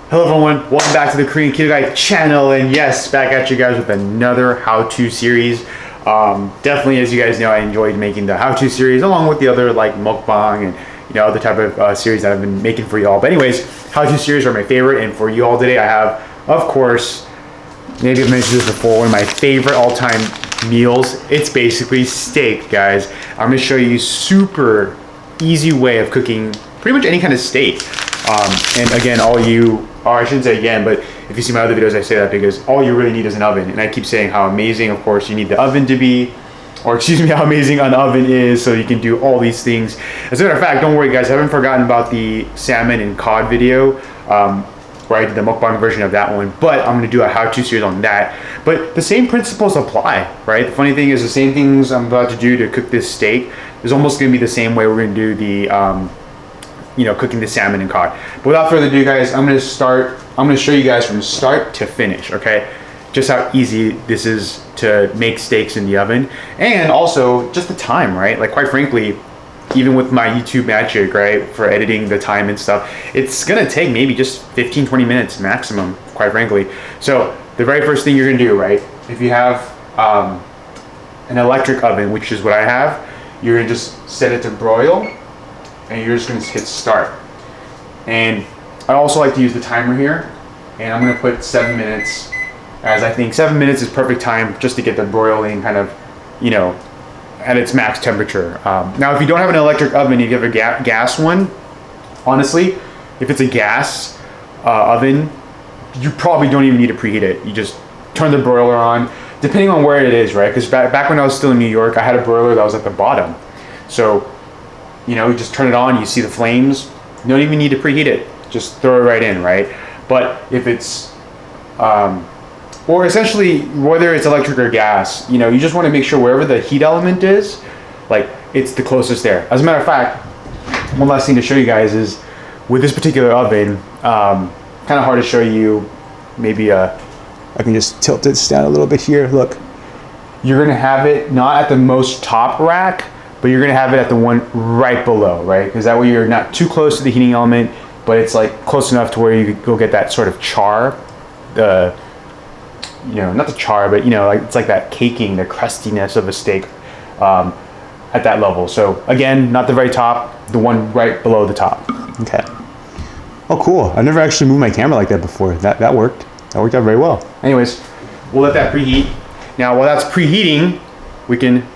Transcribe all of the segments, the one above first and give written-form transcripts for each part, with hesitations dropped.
Hello everyone, welcome back to the Korean Keto Guy channel, and yes, back at you guys with another how-to series. Definitely, as you guys know, I enjoyed making the how-to series along with the other like mukbang and other type of series that I've been making for y'all. But anyways, how-to series are my favorite, and for you all today, I have, of course, maybe I've mentioned this before, one of my favorite all-time meals. It's basically steak, guys. I'm gonna show you super easy way of cooking pretty much any kind of steak. And again, I shouldn't say again, but if you see my other videos, I say that because all you really need is an oven. And I keep saying how amazing, of course, you need the oven to be, or excuse me, how amazing an oven is so you can do all these things. As a matter of fact, don't worry guys, I haven't forgotten about the salmon and cod video, where I did the mukbang version of that one, but I'm gonna do a how-to series on that. But the same principles apply, right? The funny thing is the same things I'm about to do to cook this steak is almost gonna be the same way we're gonna do the, cooking the salmon and cod. But without further ado, guys, I'm gonna show you guys from start to finish, okay? Just how easy this is to make steaks in the oven. And also, just the time, right? Like, quite frankly, even with my YouTube magic, right, for editing the time and stuff, it's gonna take maybe just 15-20 minutes maximum, quite frankly. So, the very first thing you're gonna do, right, if you have an electric oven, which is what I have, you're gonna just set it to broil, and you're just gonna hit start. And I also like to use the timer here, and I'm gonna put 7 minutes, as I think 7 minutes is perfect time just to get the broiling kind of, at its max temperature. Now, if you don't have an electric oven, if you have a gas one, honestly, if it's a gas oven, you probably don't even need to preheat it. You just turn the broiler on, depending on where it is, right? Because back when I was still in New York, I had a broiler that was at the bottom. So, you just turn it on, you see the flames, you don't even need to preheat it, just throw it right in, right? But if it's, or essentially, whether it's electric or gas, you just want to make sure wherever the heat element is, like, it's the closest there. As a matter of fact, one last thing to show you guys is, with this particular oven, kind of hard to show you, maybe, I can just tilt this down a little bit here, look. You're gonna have it not at the most top rack, but you're gonna have it at the one right below, right? Because that way you're not too close to the heating element, but it's like close enough to where you go get that sort of char, not the char, but like it's like that caking, the crustiness of a steak at that level. So again, not the very top, the one right below the top. Okay. Oh, cool. I've never actually moved my camera like that before. That worked. That worked out very well. Anyways, we'll let that preheat. Now, while that's preheating, we can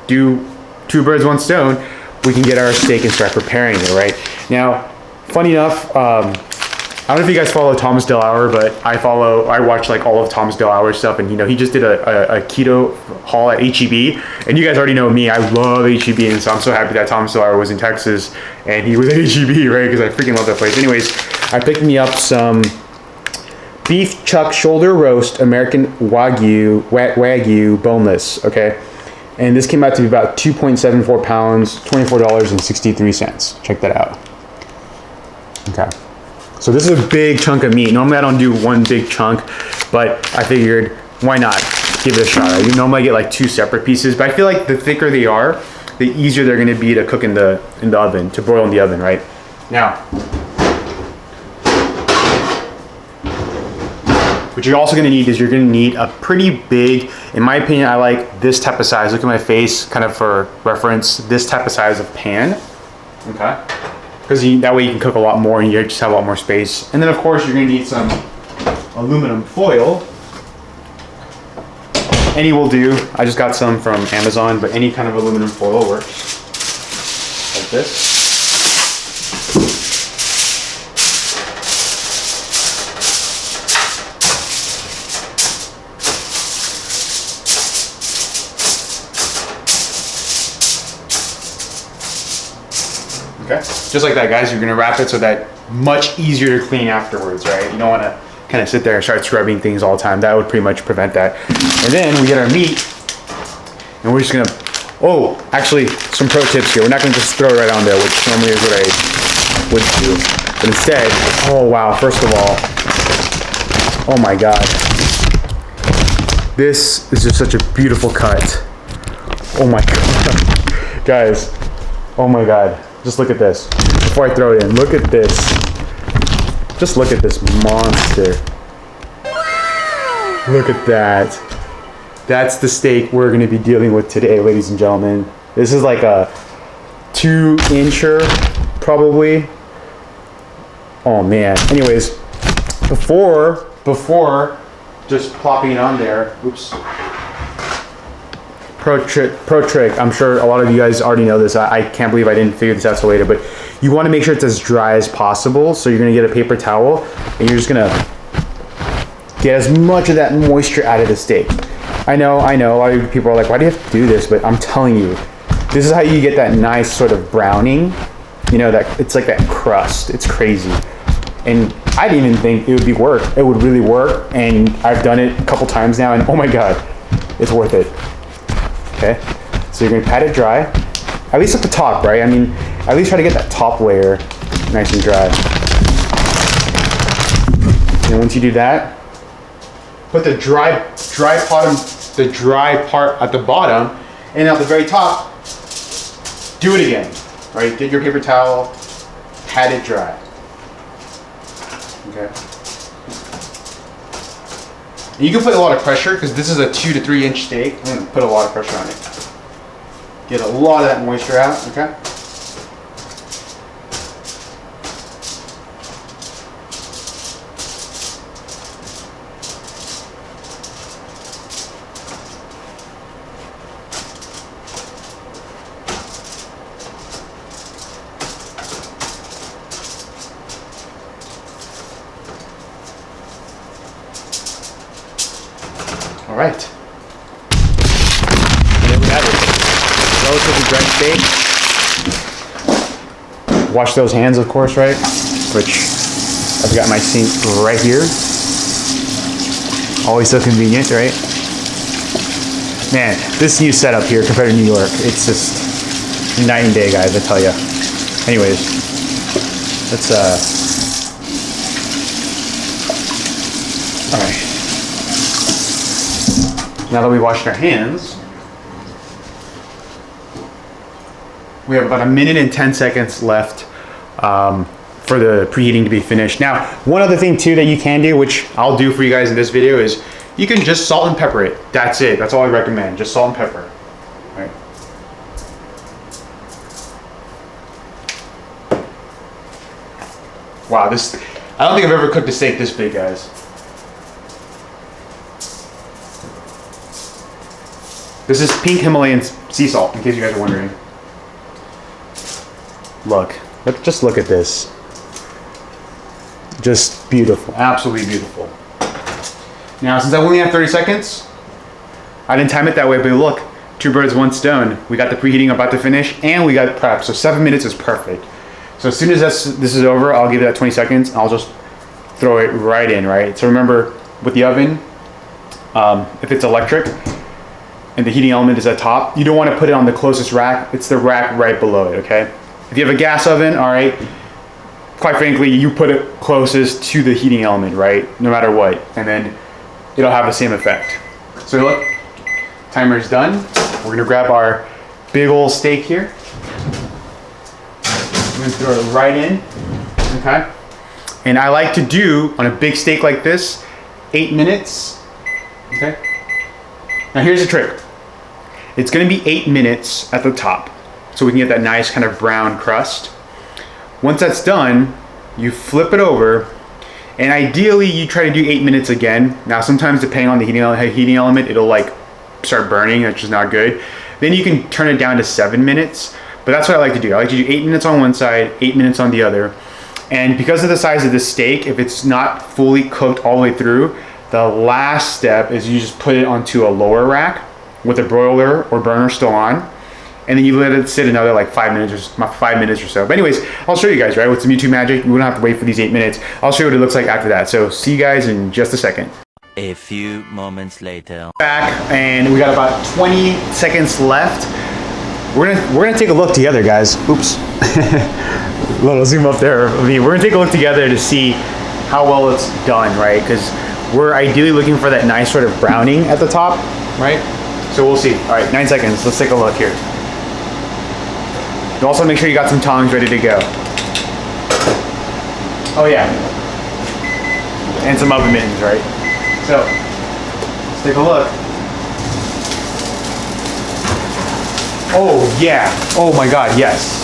do two birds, one stone. We can get our steak and start preparing it, right? Now, funny enough, I don't know if you guys follow Thomas DeLauer, but I watch like all of Thomas DeLauer's stuff, and he just did a keto haul at HEB, and you guys already know me, I love HEB, and so I'm so happy that Thomas DeLauer was in Texas, and he was at HEB, right, because I freaking love that place. Anyways, I picked me up some beef chuck shoulder roast, American Wagyu boneless, okay? And this came out to be about 2.74 pounds, $24.63. Check that out. Okay. So this is a big chunk of meat. Normally I don't do one big chunk, but I figured why not give it a shot. You normally get like two separate pieces, but I feel like the thicker they are, the easier they're gonna be to cook in the oven, to broil in the oven, right? Now, what you're also gonna need is you're gonna need a pretty big, in my opinion, I like this type of size. Look at my face, kind of for reference, this type of size of pan, okay? Because that way you can cook a lot more and you just have a lot more space. And then of course you're gonna need some aluminum foil. Any will do. I just got some from Amazon, but any kind of aluminum foil works. Like this. Okay, just like that, guys. You're gonna wrap it so that much easier to clean afterwards, right? You don't wanna kind of sit there and start scrubbing things all the time. That would pretty much prevent that. And then we get our meat, and we're just gonna, oh, actually, some pro tips here. We're not gonna just throw it right on there, which normally is what I would do. But instead, oh wow, first of all, oh my God. This is just such a beautiful cut. Oh my God. Guys, oh my God. Just look at this. Before I throw it in, look at this. Just look at this monster. Look at that. That's the steak we're gonna be dealing with today, ladies and gentlemen. This is like a 2-incher, probably. Oh man. Anyways, before just plopping it on there, oops. Pro trick, I'm sure a lot of you guys already know this. I can't believe I didn't figure this out till later, but you want to make sure it's as dry as possible. So you're gonna get a paper towel and you're just gonna get as much of that moisture out of the steak. I know, a lot of people are like, why do you have to do this? But I'm telling you, this is how you get that nice sort of browning. You know, that it's like that crust. It's crazy. And I didn't even think it would it would really work. And I've done it a couple times now, and oh my God, it's worth it. Okay, so you're gonna pat it dry, at least at the top, right? I mean, at least try to get that top layer nice and dry. And once you do that, put the dry part at the bottom, and at the very top, do it again, right? Get your paper towel, pat it dry. Okay. You can put a lot of pressure because this is a 2 to 3 inch steak. I'm gonna put a lot of pressure on it. Get a lot of that moisture out, okay? All right. And there we have it. Relatively dry steak. Wash those hands, of course, right? Which I've got my sink right here. Always so convenient, right? Man, this new setup here compared to New York, it's just night and day, guys, I tell you. Anyways, let's all right. Now that we washed our hands, we have about 1 minute and 10 seconds left for the preheating to be finished. Now, one other thing too that you can do, which I'll do for you guys in this video, is you can just salt and pepper it. That's it. That's all I recommend. Just salt and pepper. All right. Wow, this, I don't think I've ever cooked a steak this big, guys. This is pink Himalayan sea salt, in case you guys are wondering. Look, just look at this. Just beautiful, absolutely beautiful. Now, since I only have 30 seconds, I didn't time it that way, but look, 2 birds, 1 stone. We got the preheating about to finish, and we got prep, so 7 minutes is perfect. So as soon as this is over, I'll give it that 20 seconds, and I'll just throw it right in, right? So remember, with the oven, if it's electric, and the heating element is at top, you don't want to put it on the closest rack. It's the rack right below it, okay? If you have a gas oven, all right, quite frankly, you put it closest to the heating element, right? No matter what, and then it'll have the same effect. So look, timer's done. We're gonna grab our big old steak here. I'm gonna throw it right in, okay? And I like to do, on a big steak like this, 8 minutes, okay? Now here's the trick. It's gonna be 8 minutes at the top, so we can get that nice kind of brown crust. Once that's done, you flip it over, and ideally you try to do 8 minutes again. Now sometimes depending on the heating element, it'll like start burning, which is not good. Then you can turn it down to 7 minutes, but that's what I like to do. I like to do 8 minutes on one side, 8 minutes on the other. And because of the size of the steak, if it's not fully cooked all the way through, the last step is you just put it onto a lower rack with a broiler or burner still on, and then you let it sit another like 5 minutes or so. But anyways, I'll show you guys, right, with some YouTube magic. We don't have to wait for these 8 minutes. I'll show you what it looks like after that. So see you guys in just a second. A few moments later. Back, and we got about 20 seconds left. We're gonna take a look together, guys. Oops. Little zoom up there. We're gonna take a look together to see how well it's done, right? Because we're ideally looking for that nice sort of browning at the top, right? So we'll see. All right, 9 seconds. Let's take a look here. You also make sure you got some tongs ready to go. Oh yeah. and some oven mittens, right? So let's take a look. Oh yeah, oh my God, yes.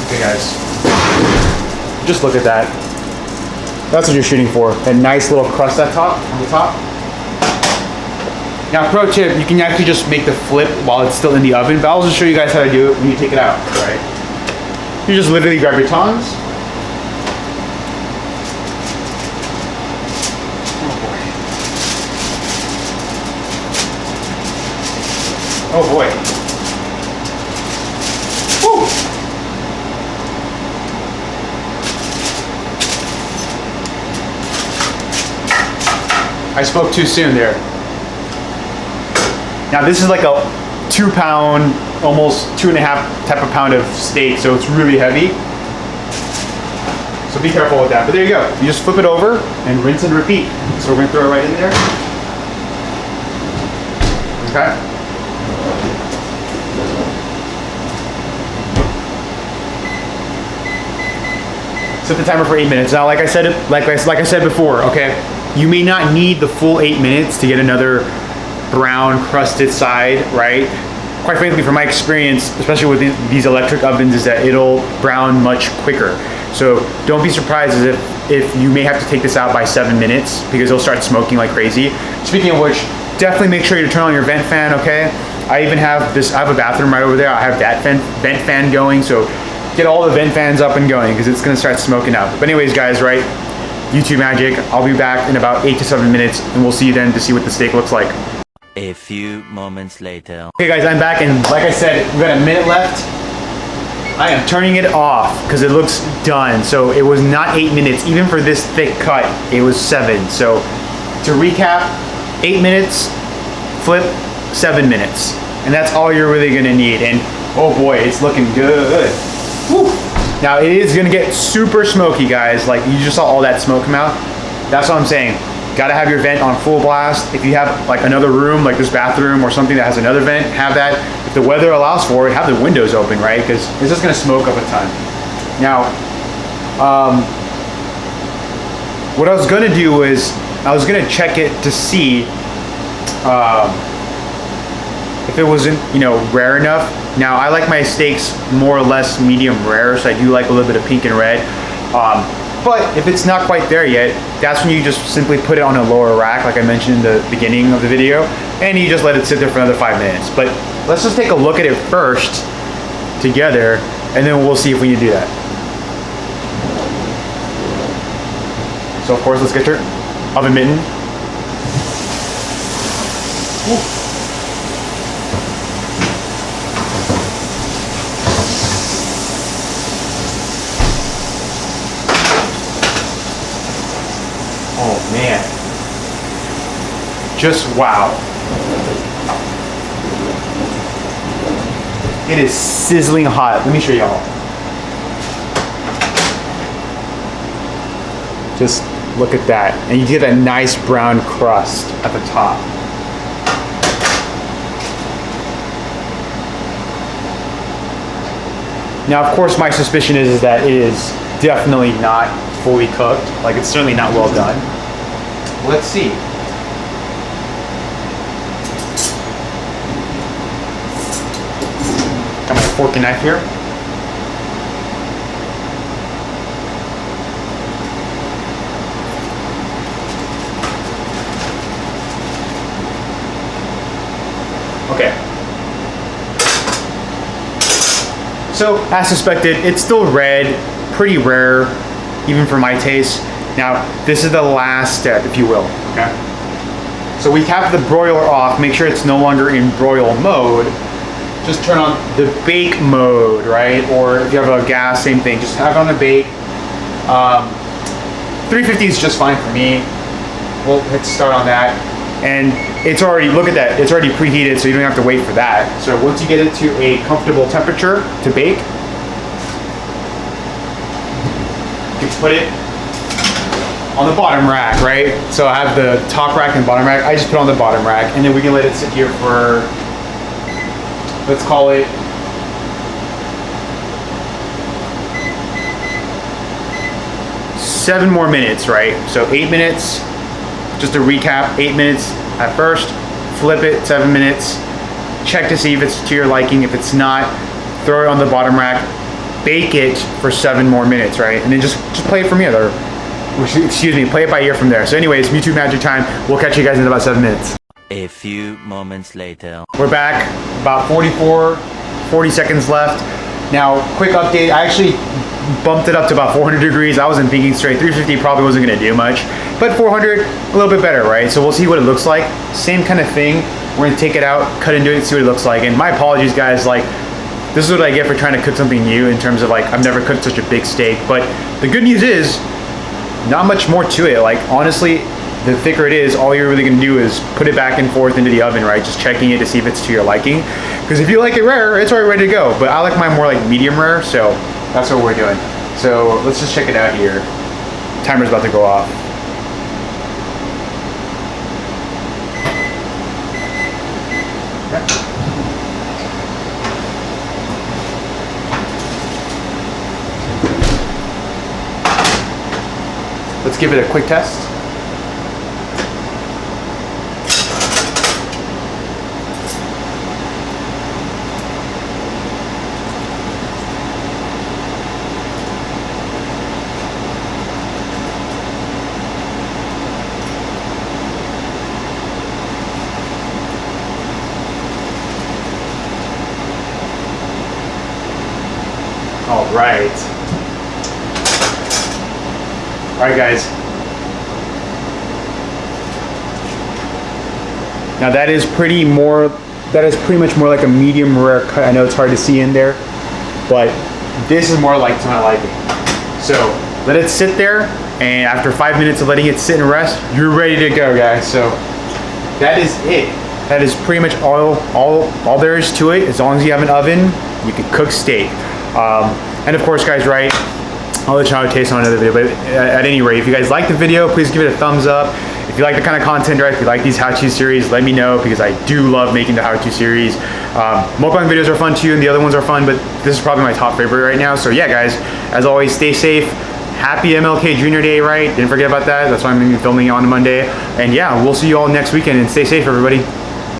Okay guys, just look at that. That's what you're shooting for, a nice little crust on the top. Now pro tip, you can actually just make the flip while it's still in the oven, but I'll just show you guys how to do it when you take it out, right? You just literally grab your tongs. Oh boy. Woo! I spoke too soon there. Now this is like a 2 pound, almost 2.5 type of pound of steak, so it's really heavy. So be careful with that. But there you go. You just flip it over and rinse and repeat. So we're gonna throw it right in there. Okay. Set the timer for 8 minutes. Now, like I said before, okay, you may not need the full 8 minutes to get another brown crusted side, right? Quite frankly, from my experience, especially with these electric ovens, is that it'll brown much quicker. So don't be surprised if you may have to take this out by 7 minutes because it'll start smoking like crazy. Speaking of which, definitely make sure you turn on your vent fan, okay? I even have this, I have a bathroom right over there. I have that vent fan going, so get all the vent fans up and going because it's gonna start smoking out. But anyways, guys, right? YouTube magic. I'll be back in about 8 to 7 minutes and we'll see you then to see what the steak looks like. A few moments later. Okay guys, I'm back and like I said, we've got a minute left. I am turning it off because it looks done. So it was not 8 minutes, even for this thick cut, it was 7. So to recap, 8 minutes, flip, 7 minutes. And that's all you're really gonna need. And oh boy, it's looking good. Woo. Now it is gonna get super smoky, guys. Like you just saw all that smoke come out. That's what I'm saying. Gotta have your vent on full blast. If you have like another room, like this bathroom or something that has another vent, have that. If the weather allows for it, have the windows open, right? Because it's just gonna smoke up a ton. Now, what I was gonna do is, I was gonna check it to see if it wasn't, rare enough. Now, I like my steaks more or less medium rare, so I do like a little bit of pink and red. But if it's not quite there yet, that's when you just simply put it on a lower rack, like I mentioned in the beginning of the video, and you just let it sit there for another 5 minutes. But let's just take a look at it first together, and then we'll see if we need to do that. So of course, let's get your oven mitten. Ooh. Oh man, just wow. It is sizzling hot. Let me show y'all. Just look at that. And you get that nice brown crust at the top. Now, of course, my suspicion is that it is definitely not fully cooked. Like, it's certainly not well done. Let's see. Got my fork and knife here. Okay. So, as suspected, it's still red, pretty rare, even for my taste. Now, this is the last step, if you will, okay? So we have the broiler off, make sure it's no longer in broil mode. Just turn on the bake mode, right? Or if you have a gas, same thing, just have it on the bake. 350 is just fine for me. We'll hit start on that. And it's already, look at that, it's already preheated, so you don't have to wait for that. So once you get it to a comfortable temperature to bake, you put it on the bottom rack, right? So I have the top rack and bottom rack. I just put it on the bottom rack, and then we can let it sit here for, let's call it 7 more minutes, right? So 8 minutes, just to recap, 8 minutes at first, flip it, 7 minutes, check to see if it's to your liking. If it's not, throw it on the bottom rack, bake it for 7 more minutes, right? And then just play it from here, excuse me, play it by ear from there. So anyways, YouTube magic time. We'll catch you guys in about 7 minutes. A few moments later. We're back, about 40 seconds left. Now, quick update, I actually bumped it up to about 400 degrees. I wasn't thinking straight. 350 probably wasn't gonna do much, but 400, a little bit better, right? So we'll see what it looks like. Same kind of thing. We're gonna take it out, cut into it, see what it looks like. And my apologies, guys, like, this is what I get for trying to cook something new in terms of like, I've never cooked such a big steak, but the good news is, not much more to it. Like, honestly, the thicker it is, all you're really gonna do is put it back and forth into the oven, right? Just checking it to see if it's to your liking. Because if you like it rare, it's already ready to go. But I like mine more like medium rare, so that's what we're doing. So let's just check it out here. Timer's about to go off. Let's give it a quick test. All right. All right, guys. Now that is pretty much more like a medium rare cut. I know it's hard to see in there, but this is more like to my liking. So let it sit there, and after 5 minutes of letting it sit and rest, you're ready to go, guys. So that is it. That is pretty much all there is to it. As long as you have an oven, you can cook steak. And of course, guys, right, I'll let you know how it tastes on another video, but at any rate, if you guys like the video, please give it a thumbs up. If you like the kind of content, right, if you like these how-to series, let me know, because I do love making the how-to series. Mukbang videos are fun too, and the other ones are fun, but this is probably my top favorite right now. So yeah, guys, as always, stay safe. Happy MLK Jr. Day, right? Didn't forget about that. That's why I'm going to be filming on Monday. And yeah, we'll see you all next weekend, and stay safe, everybody.